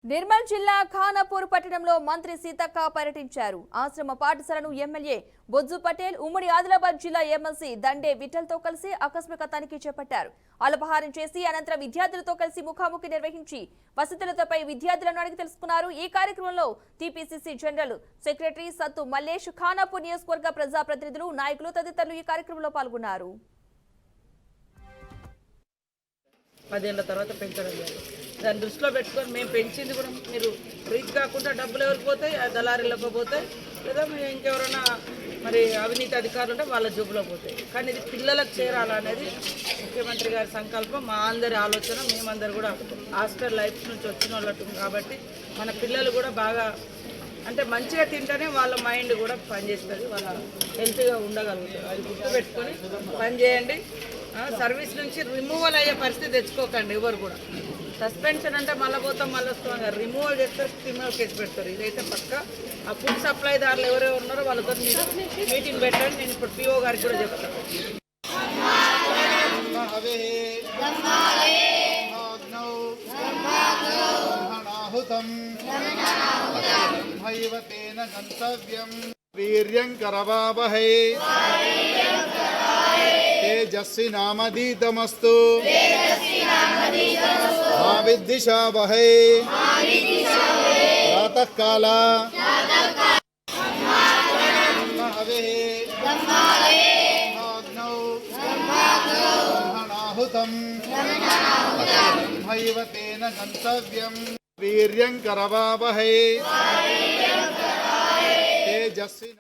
నిర్మల్ జిల్లా ఖానాపూర్ పట్టణంలో మంత్రి సీతక్క పర్యటించారు. ఆశ్రమ పాఠశాలను ఎమ్మెల్యే బొజ్జు పటేల్, ఉమ్మడి ఆదిలాబాద్ జిల్లా ఎమ్మెల్సీ దండే విఠల్తో కలిసి ఆకస్మిక తనిఖీ చేపట్టారు. అల్పాహారం చేసి అనంతరం విద్యార్థులతో కలిసి ముఖాముఖి నిర్వహించి వసతులపై విద్యార్థులను అడిగి తెలుసుకున్నారు. ఈ కార్యక్రమంలో టీపీసీసీ జనరల్ సెక్రటరీ సత్తు మల్లేష్, ఖానాపూర్ నియోజకవర్గ ప్రజాప్రతినిధులు, నాయకులు తదితరులు ఈ కార్యక్రమంలో పాల్గొన్నారు. 10 ఏళ్ల తర్వాత పెంచడం జరిగింది. దాన్ని దృష్టిలో పెట్టుకొని మేము పెంచింది కూడా మీరు రీచ్ కాకుండా డబ్బులు ఎవరికి పోతాయి, దళారీలకు పోతాయి, లేదా ఇంకెవరైనా మరి అవినీతి అధికారులు ఉంటే వాళ్ళ జోబులో పోతాయి. కానీ ఇది పిల్లలకు చేరాలనేది ముఖ్యమంత్రి గారి సంకల్పం, మా అందరి ఆలోచన. మేమందరూ కూడా హాస్టల్ లైఫ్ నుంచి వచ్చిన వాళ్ళం కాబట్టి మన పిల్లలు కూడా బాగా అంటే మంచిగా తింటేనే వాళ్ళ మైండ్ కూడా పనిచేస్తుంది, వాళ్ళ హెల్త్గా ఉండగలుగుతారు. అది గుర్తుపెట్టుకొని పనిచేయండి. సర్వీస్ నుంచి రిమూవల్ అయ్యే పరిస్థితి తెచ్చుకోకండి ఎవరు కూడా. సస్పెన్షన్ అంటే మళ్ళీ పోతాం మళ్ళీ వస్తాం, రిమూవల్ చేస్తారు, క్రిమినల్ కేసు పెడతారు. ఇదైతే పక్క ఆ ఫుడ్ సప్లైదారులు ఎవరెవరు ఉన్నారో వాళ్ళతో మీరు మీటింగ్ పెట్టండి. నేను ఇప్పుడు పిఓ గారికి కూడా చెప్తాను. వీర్యం కరవావహై తేజస్వి నామదీతమస్తు మా విద్విషావహై ప్రాతఃకాల బ్రహ్మణాహుతం బ్రహ్మైవ తేన గంతవ్యం. వీర్యం కరవావహై తేజస్వి